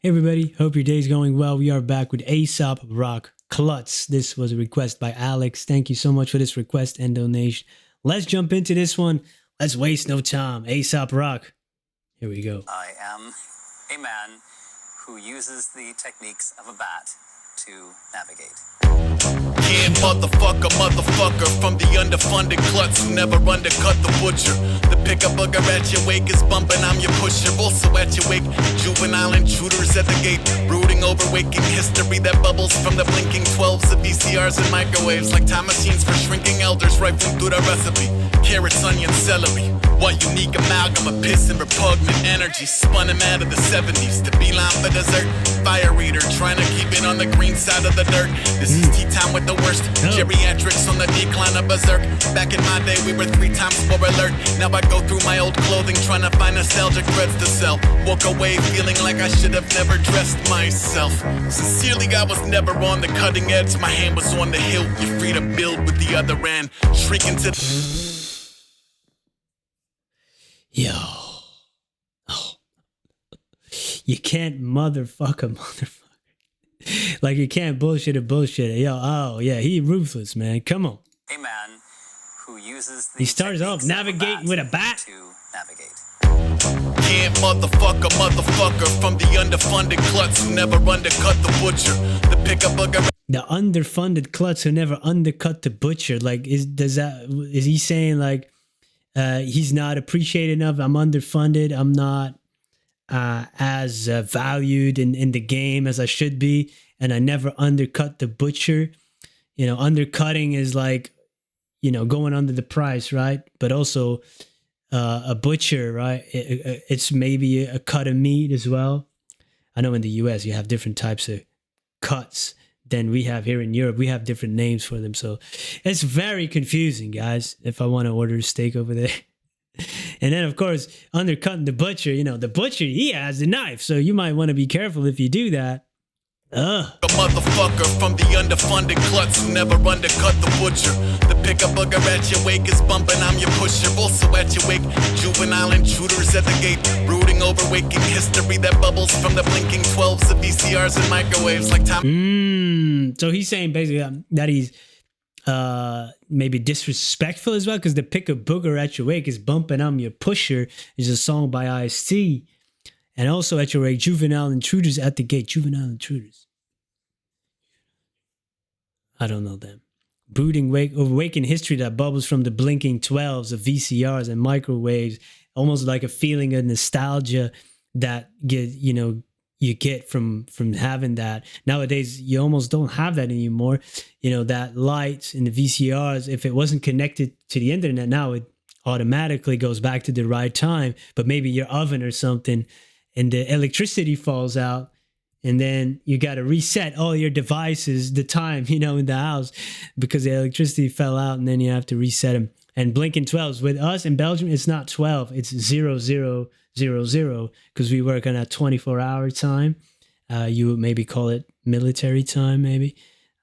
Hey everybody, hope your day's going well. We are back with Aesop Rock Klutz. This was a request by Alex. Thank you so much for this request and donation. Let's jump into this one. Let's waste no time. Aesop Rock. Here we go. I am a man who uses the techniques of a bat to navigate. Yeah, motherfucker from the underfunded Klutz who never undercut the butcher. The pick-up booger at your wake is bumping, I'm your pusher. Also at your wake, juvenile intruders at the gate, brooding over waking history that bubbles from the blinking 12s of VCRs and microwaves, like time machines for shrinking elders rifling through the recipe. Carrots, onions, celery. What unique amalgam of piss and repugnant energy spun him out of the 70s to beeline for dessert. Fire reader, trying to keep it on the green side of the dirt. This is tea time with the worst. Geriatrics on the decline of berserk. Back in my day, we were 3 times more alert. Now I go through my old clothing, trying to find nostalgic threads to sell. Walk away feeling like I should have never dressed myself. Sincerely, I was never on the cutting edge. My hand was on the hilt. You're free to build with the other end. Shrieking to Yo. Oh. You can't motherfucker. Like you can't bullshit a bullshit. Yo, oh yeah, he ruthless, man. Come on. A man who uses the He starts off techniques of navigating with a bat. to navigate. yeah, motherfucker from the underfunded Klutz who never undercut the butcher. The pick-up booger. The underfunded Klutz who never undercut the butcher. Like, is he saying like he's not appreciated enough? I'm underfunded. I'm not as valued in the game as I should be, and I never undercut the butcher. You know, undercutting is like, you know, going under the price, right? But also a butcher, right? It's maybe a cut of meat as well. I know in the US you have different types of cuts than we have here in Europe. We have different names for them, so it's very confusing, guys. If I want to order a steak over there. And then, of course, undercutting the butcher, you know, the butcher, he has the knife. So you might want to be careful if you do that. A motherfucker from the underfunded Klutz who never undercut the butcher. The pick-up booger at your wake is bumping, I'm your pusher. Also at your wake, juvenile intruders at the gate, brooding over waking history that bubbles from the blinking 12s of VCRs and microwaves, like time. So he's saying basically that he's maybe disrespectful as well, because the pick a booger at your wake is bumping I'm your pusher is a song by Ice-T. And also at your wake, juvenile intruders at the gate. Juvenile intruders. I don't know them. Brooding wake over waking history that bubbles from the blinking 12s of VCRs and microwaves, almost like a feeling of nostalgia that you get from having that. Nowadays, you almost don't have that anymore. You know, that light in the VCRs, if it wasn't connected to the internet, now it automatically goes back to the right time. But maybe your oven or something, and the electricity falls out, and then you got to reset all your devices, the time, you know, in the house, because the electricity fell out, and then you have to reset them. And blinking 12s. With us in Belgium, it's not 12, it's 0000, because we work on a 24-hour time. You would maybe call it military time, maybe.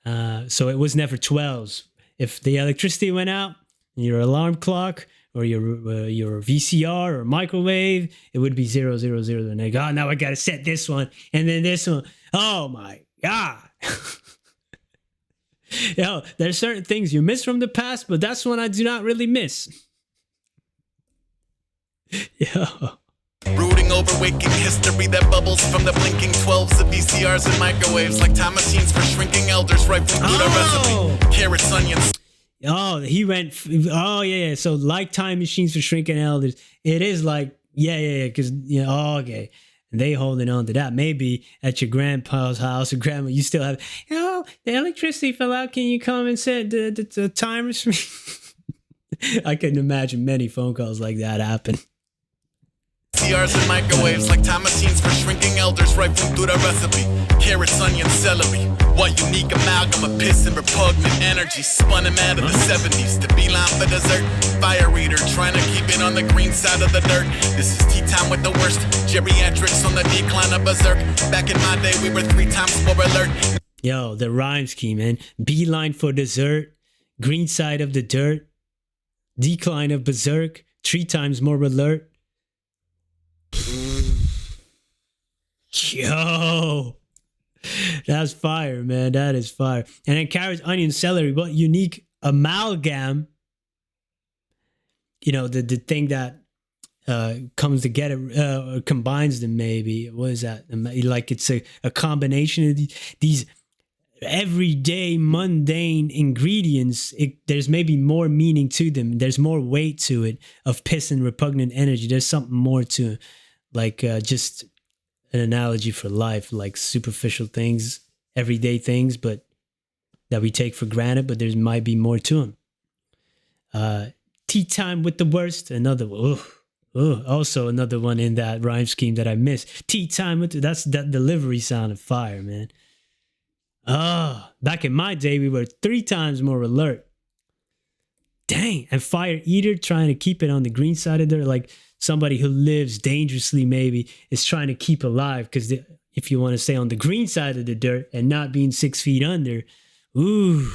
So it was never 12s. If the electricity went out, your alarm clock or your VCR or microwave, it would be 000. And they go, oh, now I got to set this one. And then this one. Oh, my God. Yo, there's certain things you miss from the past, but that's one I do not really miss. Yo. Brooding over waking history that bubbles from the blinking 12s of VCRs and microwaves, like time machines for shrinking elders rifling through the recipe. Carrots, onions. Oh, he went. Oh, yeah. So, like time machines for shrinking elders, it is like, yeah. Because, you know, oh, okay. And they holding on to that. Maybe at your grandpa's house or grandma, you still have, the electricity fell out. Can you come and set the timers for me? I couldn't imagine many phone calls like that happen. VCRs and microwaves, like time machines for shrinking elders rifling through the recipe. Carrots, onions, celery. What unique amalgam of piss and repugnant energy spun him out of the 70s to beeline for dessert. Fire reader, trying to keep it on the green side of the dirt. This is tea time with the worst. Geriatrics on the decline of berserk. Back in my day, we were 3 times more alert. Yo, the rhyme scheme, man. Beeline for dessert. Green side of the dirt. Decline of berserk. 3 times more alert. Yo, that's fire, man. That is fire. And then carrots, onion, celery. What unique amalgam? You know, the thing that comes together, combines them. Maybe what is that? Like it's a combination of these everyday mundane ingredients. There's maybe more meaning to them. There's more weight to it of piss and repugnant energy. There's something more to it, like just an analogy for life, like superficial things, everyday things, but that we take for granted, but there might be more to them. Tea time with the worst, another one. Also another one in that rhyme scheme that I missed. Tea time with that delivery sounded fire, man. Back in my day, we were 3 times more alert. Dang. And fire eater, trying to keep it on the green side of there, like somebody who lives dangerously maybe is trying to keep alive, because if you want to stay on the green side of the dirt and not being 6 feet under, ooh,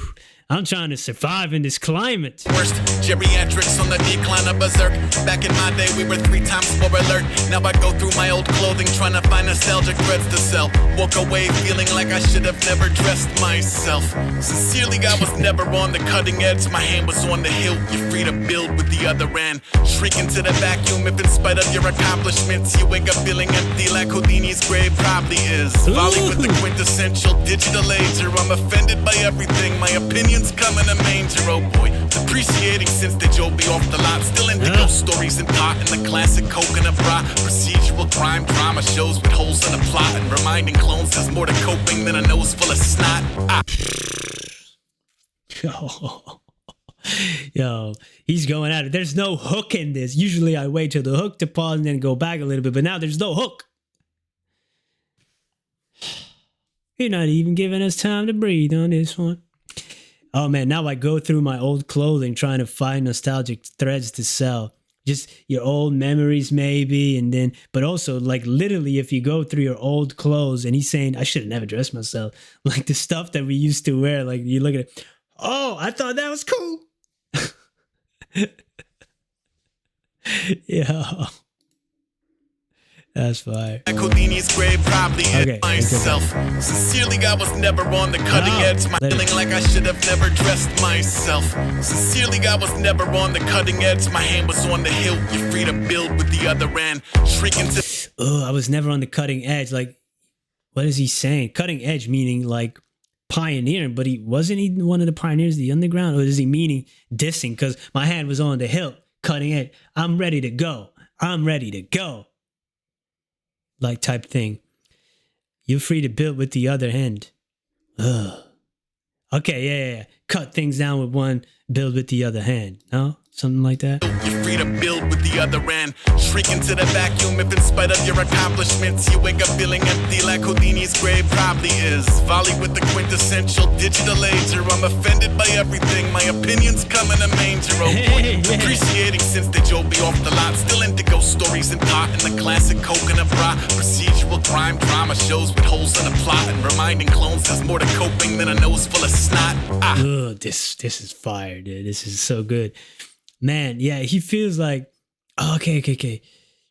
I'm trying to survive in this climate. Worst geriatrics on the decline of berserk. Back in my day, we were 3 times more alert. Now I go through my old clothing, trying to find nostalgic threads to sell. Walk away feeling like I should have never dressed myself. Sincerely, I was never on the cutting edge. My hand was on the hilt. You're free to build with the other end. Shriek into the vacuum if in spite of your accomplishments, you wake up feeling empty like Houdini's grave probably is. Volley with the quintessential digital laser. I'm offended by everything. My opinion come in a manger, oh boy. Depreciating since they drove me off the lot. Still into ghost stories and pot in the classic coconut bra. Procedural crime drama shows with holes in the plot, and reminding clones there's more to coping than a nose full of snot. Yo, he's going at it. There's no hook in this. Usually I wait till the hook to pause and then go back a little bit, but now there's no hook. You're not even giving us time to breathe on this one. Oh man, now I go through my old clothing trying to find nostalgic threads to sell. Just your old memories maybe, and then, but also like literally if you go through your old clothes, and he's saying, I should have never dressed myself. Like the stuff that we used to wear, like you look at it, oh, I thought that was cool. Yeah. That's fire. Houdini's grave probably hit myself. Sincerely, I was never on the cutting edge. My feeling like I should have never dressed myself. Sincerely, I was never on the cutting edge. My hand was on the hilt. You're free to build with the other end. Shrieking to. Oh, I was never on the cutting edge. Like, what is he saying? Cutting edge meaning like pioneering, but wasn't he one of the pioneers of the underground, or is he meaning dissing? Because my hand was on the hilt, cutting edge. I'm ready to go. I'm ready to go. Like type thing. You're free to build with the other hand. Ugh. Okay, yeah. Cut things down with one, build with the other hand. No? Something like that? You're free to build with the other end. Shriek into the vacuum if in spite of your accomplishments, you wake up feeling empty like Houdini's grave probably is. Volley with the quintessential digital laser. I'm offended by everything. My opinions come in a manger, oh boy. Appreciating since they drove me off the lot. Still into ghost stories and pot in the classic coconut bra. Procedural crime drama shows with holes in the plot, and reminding clones there's more to coping than a nose full of snot. Ugh, this is fire, dude. This is so good. Man, yeah, he feels like, okay.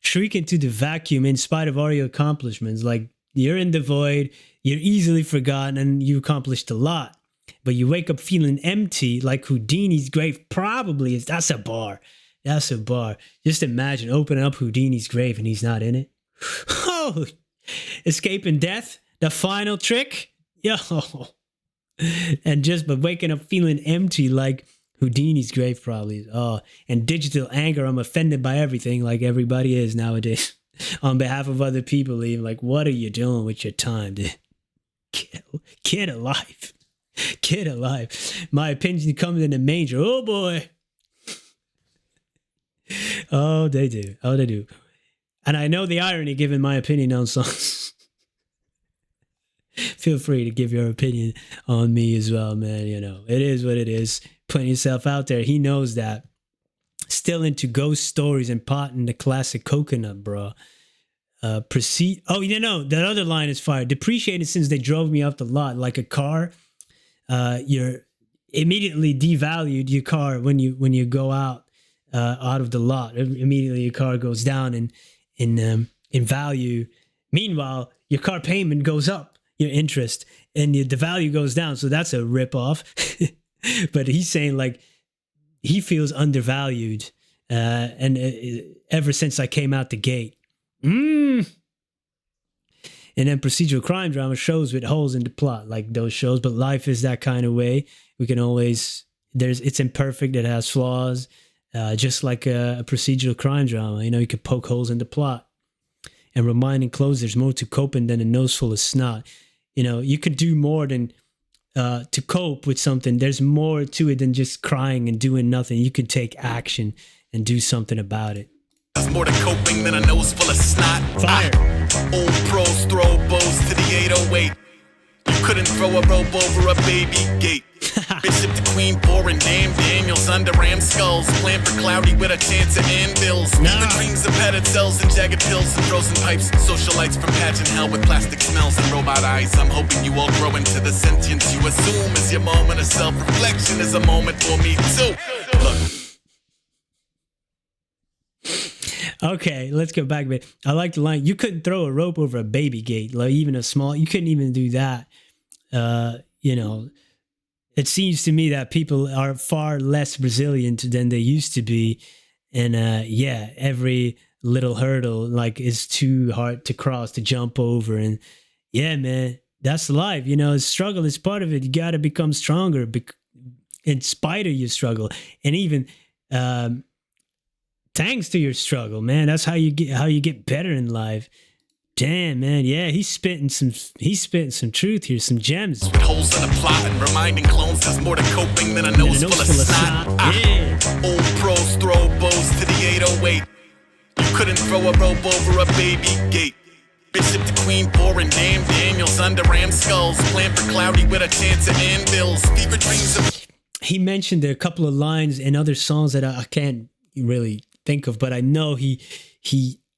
Shriek into the vacuum in spite of all your accomplishments. Like, you're in the void, you're easily forgotten, and you accomplished a lot. But you wake up feeling empty, like Houdini's grave probably is. That's a bar. That's a bar. Just imagine opening up Houdini's grave and he's not in it. Oh, escaping death, the final trick? Yo. And but waking up feeling empty, like Houdini's grave probably is. Oh, and digital anger. I'm offended by everything, like everybody is nowadays. On behalf of other people, even like, what are you doing with your time, dude? Get alive. Get alive. My opinion comes in the manger. Oh boy. Oh, they do. Oh, they do. And I know the irony given my opinion on songs. Feel free to give your opinion on me as well, man. You know, it is what it is. Putting yourself out there. He knows that. Still into ghost stories and potting the classic coconut, bro. Proceed. Oh, you know, that other line is fire. Depreciated since they drove me off the lot like a car. You're immediately devalued your car when you go out of the lot. Immediately your car goes down in value Meanwhile, your car payment goes up, your interest, and the value goes down. So that's a rip off. But he's saying like he feels undervalued, and ever since I came out the gate. And then procedural crime drama shows with holes in the plot, like those shows. But life is that kind of way. We can always it's imperfect. It has flaws, just like a procedural crime drama. You know, you could poke holes in the plot. And reminding Klutz there's more to coping than a nose full of snot. You know, you could do more than to cope with something. There's more to it than just crying and doing nothing. You could take action and do something about it. There's more to coping than a nose full of snot. Fire. Old pros throw bows to the 808. You couldn't throw a rope over a baby gate. Bishop to Queen, boring Dame Daniels under ram skulls. Plan for cloudy with a chance of anvils. Nah. The dreams of padded cells and jagged pills and frozen pipes. Socialites from pageant hell with plastic smells and robot eyes. I'm hoping you all grow into the sentience you assume is your moment of self-reflection is a moment for me too. Look. Okay, let's go back a bit. I like the line. You couldn't throw a rope over a baby gate, like even a small. You couldn't even do that. You know, it seems to me that people are far less resilient than they used to be, and yeah, every little hurdle like is too hard to cross, to jump over, and yeah, man, that's life. You know, struggle is part of it. You got to become stronger in spite of your struggle, and even. Thanks to your struggle, man. That's how you get better in life. Damn, man. Yeah, he's spitting some truth here, some gems. With holes in the plot and reminding clones there's more to coping than a nose full of snot. Yeah. Old pros throw bows to the 808. You couldn't throw a rope over a baby gate. Bishop to Queen, boring Dame Daniels under ram skulls. Plan for cloudy with a chance of anvils. Fever dreams of... He mentioned a couple of lines in other songs that I can't really think of, but I know he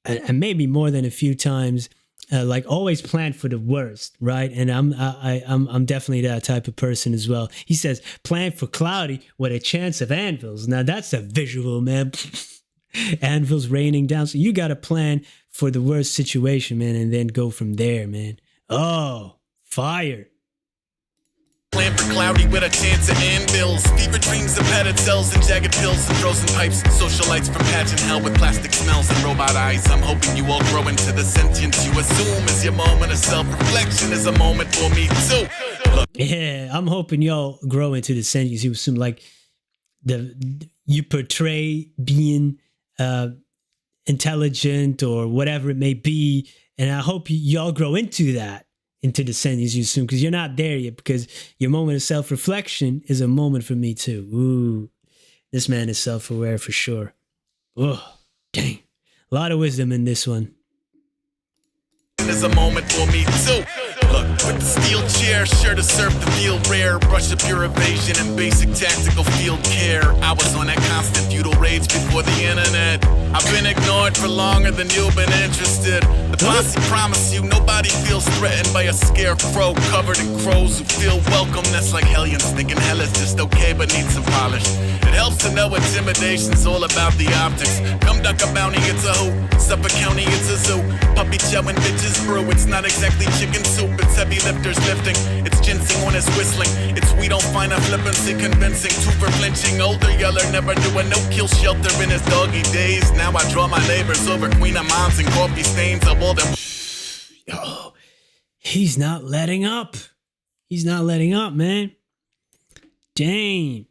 and maybe more than a few times, like always plan for the worst, right? And I'm definitely that type of person as well. He says plan for cloudy with a chance of anvils. Now that's a visual, man. Anvils raining down, so you got to plan for the worst situation, man, and then go from there, man. Oh, fire. Plan for cloudy with a chance of anvils. Fever dreams of padded cells and jagged pills and frozen pipes. Socialites from pageant hell with plastic smells and robot eyes. I'm hoping you all grow into the sentience you assume is your moment of self-reflection is a moment for me too. Look. Yeah, I'm hoping y'all grow into the sentience you assume, like you portray being intelligent or whatever it may be, and I hope y'all grow into that. Into the sentence you assume, because you're not there yet, because your moment of self-reflection is a moment for me too. Ooh, this man is self-aware for sure. Oh, dang. A lot of wisdom in this one. Is a moment for me too. Look, with the steel chair, sure to serve the field rare. Brush up your evasion and basic tactical field care. I was on that constant feudal rage before the internet. I've been ignored for longer than you've been interested. The posse promise you nobody feels threatened by a scarecrow covered in crows who feel welcome. That's like hellions thinking hell is just okay but needs some polish. It helps to know intimidation's all about the optics. Come duck a bounty, it's a hoop. Suffolk County, it's a zoo. Puppy chow and bitches brew. It's not exactly chicken soup, it's heavy lifters lifting. It's ginseng on his whistling. It's we don't find a flippancy convincing. Two for flinching, older yeller never knew a no-kill shelter in his doggy days. Now I draw my labors over Queen of Moms and coffee stains of all them. Yo, he's not letting up. He's not letting up, man. Dang.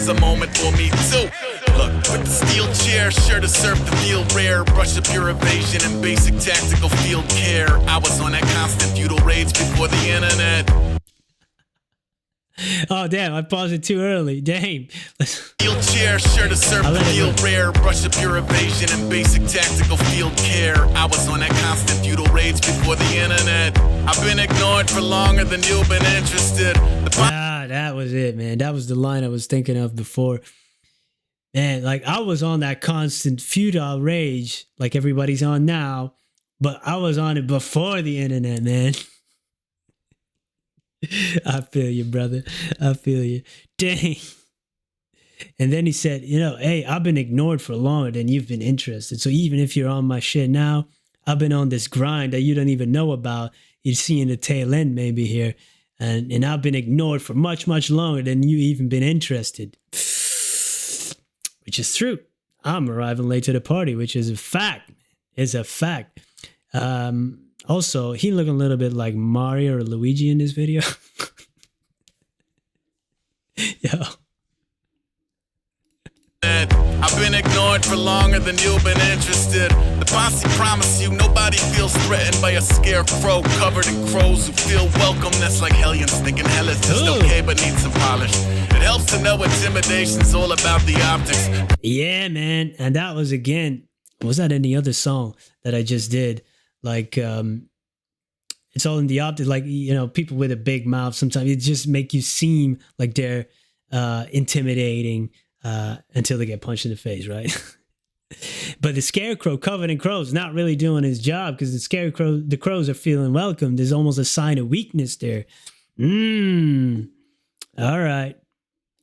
It's a moment for me too. Look, with the steel chair, sure to serve the field rare. Brush up your evasion and basic tactical field care. I was on that constant feudal rage before the internet. Oh, damn, I paused it too early. Damn. Steel chair, sure to serve the field rare. Brush up your evasion and basic tactical field care. I was on that constant feudal rage before the internet. I've been ignored for longer than you've been interested. That was it, man. That was the line I was thinking of before. Man, like I was on that constant feudal rage like everybody's on now, but I was on it before the internet, man. I feel you, brother. I feel you. Dang. And then he said, you know, hey, I've been ignored for longer than you've been interested. So even if you're on my shit now, I've been on this grind that you don't even know about. You're seeing the tail end maybe here. And I've been ignored for much, much longer than you even been interested. Which is true. I'm arriving late to the party, which is a fact. It's a fact. Also, he looked a little bit like Mario or Luigi in this video. Yo. I've been ignored for longer than you've been interested. The posse promise you nobody feels threatened by a scarecrow covered in crows who feel welcome. That's like hellions thinking hell is just okay but needs some polish. It helps to know intimidation's all about the optics. Yeah, man. And that was, again, was that any other song that I just did? Like, it's all in the optics. Like, you know, people with a big mouth, sometimes it just make you seem like they're intimidating until they get punched in the face, right? But the scarecrow covered in crows not really doing his job, because the crows are feeling welcome. There's almost a sign of weakness there. All right.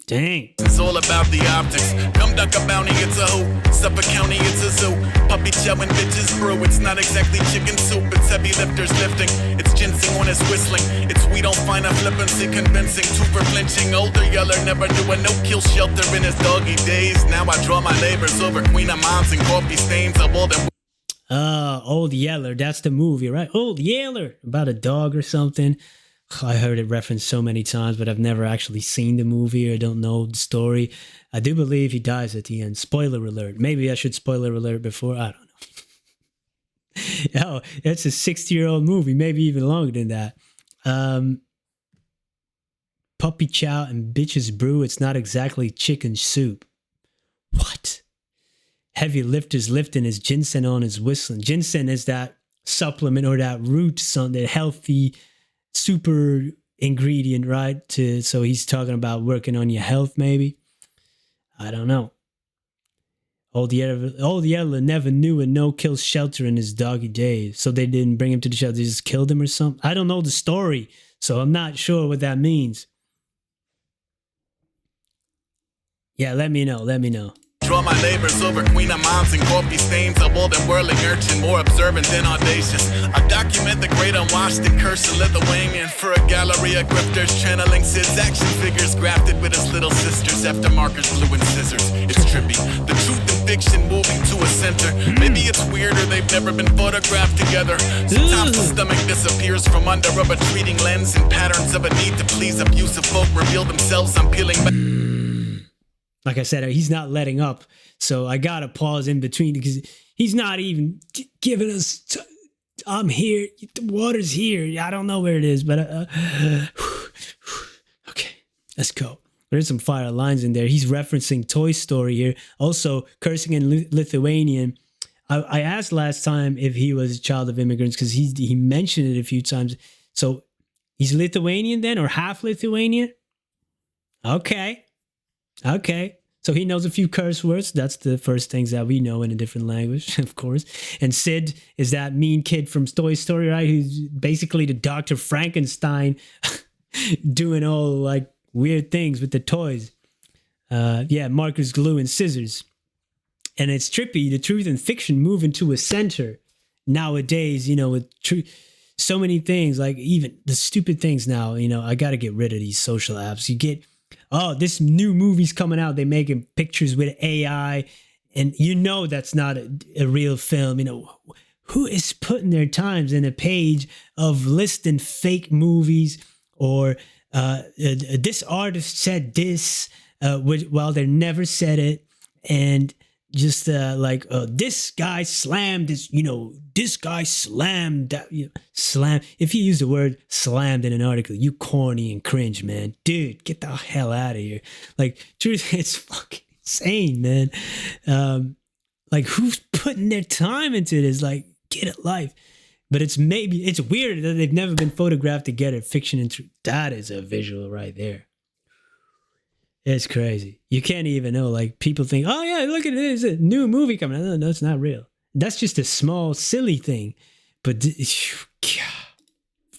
Dang. It's all about the optics. Come duck a bounty, it's a hoop. Suffolk County, it's a zoo. Puppy chow and bitches brew. It's not exactly chicken soup. It's heavy lifters lifting. It's ginseng when it's whistling. It's we don't find a flippancy convincing. Two for flinching. Older yeller never knew a no-kill shelter in his doggy days. Now I draw my labors over Queen of Moms and coffee stains of all them. Old Yeller. That's the movie, right? Old Yeller. About a dog or something. I heard it referenced so many times, but I've never actually seen the movie or don't know the story. I do believe he dies at the end. Spoiler alert. Maybe I should spoiler alert before. I don't know. Oh, it's a 60-year-old movie, maybe even longer than that. Puppy chow and bitches brew. It's not exactly chicken soup. What? Heavy lifters lifting his ginseng on his whistling. Ginseng is that supplement or that root, something healthy, super ingredient, right? So he's talking about working on your health, maybe. I don't know. Old Yeller never knew a no-kill shelter in his doggy days, so they didn't bring him to the shelter. They just killed him or something. I don't know the story, so I'm not sure what that means. Yeah, let me know. Draw my labors over Queen of Moms and coffee stains. A bold and whirling urchin, more observant than audacious. I document the great unwashed and cursed Lithuanian for a gallery of grifters channeling Sid's action figures grafted with his little sisters after markers, glue, and scissors. It's trippy, the truth and fiction moving to a center. Maybe it's weird or they've never been photographed together. Sometimes the stomach disappears from under a retreating lens, and patterns of a need to please abusive folk reveal themselves. I'm peeling back. Like I said, he's not letting up. So I got to pause in between because he's not even giving us, I'm here, the water's here. I don't know where it is, but okay, let's go. There's some fire lines in there. He's referencing Toy Story here. Also, cursing in Lithuanian. I asked last time if he was a child of immigrants because he mentioned it a few times. So he's Lithuanian then, or half Lithuanian? Okay. So he knows a few curse words. That's the first things that we know in a different language, of course. And Sid is that mean kid from Toy Story, right? Who's basically the Dr. Frankenstein doing all like weird things with the toys. Markers, glue, and scissors. And it's trippy. The truth and fiction move into a center nowadays, with so many things, like even the stupid things now, I got to get rid of these social apps. You get, this new movie's coming out. They're making pictures with AI, and that's not a real film. Who is putting their times in a page of listing fake movies or this artist said this while they never said it, and just this guy slammed this, this guy slammed that, slam. If you use the word slammed in an article, you corny and cringe, man. Dude, get the hell out of here. Like, truth, it's fucking insane, man. Who's putting their time into this? Like, get a life. But it's weird that they've never been photographed together, fiction and truth. That is a visual right there. It's crazy. You can't even know. Like, people think, oh yeah, look at this, a new movie coming out. No, it's not real. That's just a small, silly thing. But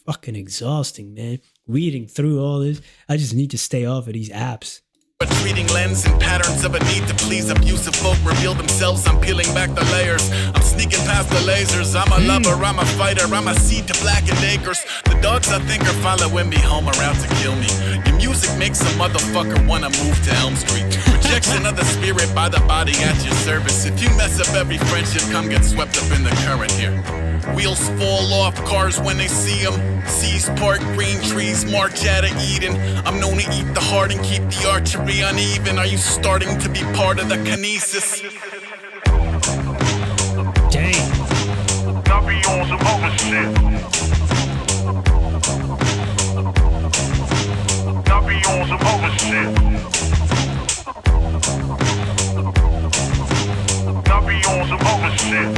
fucking exhausting, man. Reading through all this. I just need to stay off of these apps. Retreating lens and patterns of a need to please abusive folk reveal themselves. I'm peeling back the layers. I'm sneaking past the lasers. I'm a lover, I'm a fighter, I'm a seed to blackened acres. The dogs I think are following me home are out to kill me. Your music makes a motherfucker wanna move to Elm Street. Rejection of the spirit by the body at your service. If you mess up every friendship, come get swept up in the current here. Wheels fall off cars when they see them. Seas part, green trees march out of Eden. I'm known to eat the heart and keep the archery uneven. Are you starting to be part of the kinesis? Dang. Now be on some other shit. Now be on some other shit. Now be on some other shit.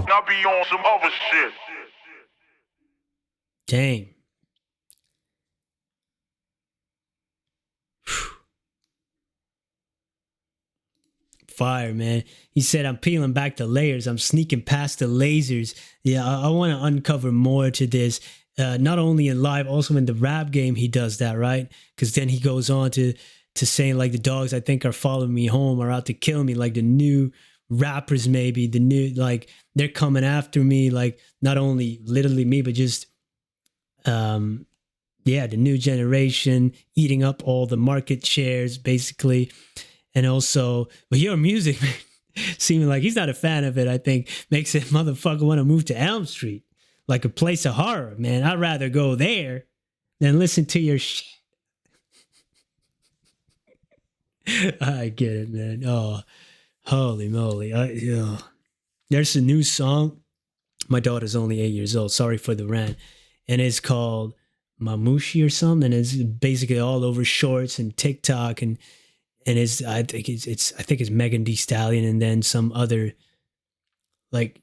Now be on some other shit. Dang. Fire, man. He said, I'm peeling back the layers. I'm sneaking past the lasers. Yeah, I want to uncover more to this. Not only in live, also in the rap game, he does that, right? Because then he goes on to saying, like, the dogs I think are following me home are out to kill me. Like the new rappers, maybe the new, like, they're coming after me. Like, not only literally me, but just, the new generation eating up all the market shares, basically. And also, but your music, man, seeming like he's not a fan of it, I think, makes it motherfucker want to move to Elm Street, like a place of horror, man. I'd rather go there than listen to your shit. I get it, man. Oh, holy moly. There's a new song. My daughter's only 8 years old. Sorry for the rant. And it's called Mamushi or something. And it's basically all over shorts and TikTok and it's I think it's Megan Thee Stallion and then some other, like,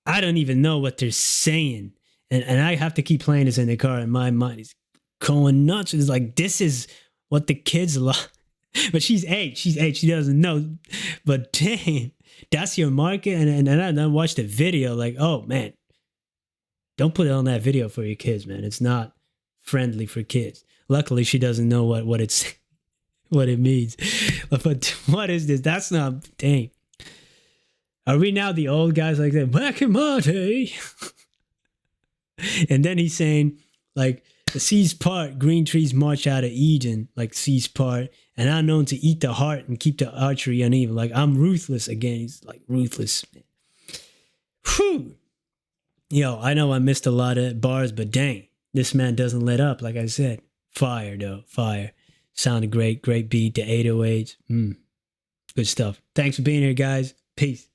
I don't even know what they're saying. And I have to keep playing this in the car and my mind is going nuts. It's like, this is what the kids love. But she's eight. She doesn't know. But dang, that's your market. And I watched the video like, oh man, don't put it on that video for your kids, man. It's not friendly for kids. Luckily, she doesn't know what it's what it means. But what is this? That's not, dang. Are we now the old guys like that? Back in my day. And then he's saying, like, the seas part, green trees march out of Eden, like seas part. And I'm known to eat the heart and keep the archery uneven. Like, I'm ruthless again. He's like ruthless. Whew. Yo, I know I missed a lot of bars, but dang, this man doesn't let up. Like I said, fire though, fire. Sounded great, great beat, the 808s. Good stuff. Thanks for being here, guys. Peace.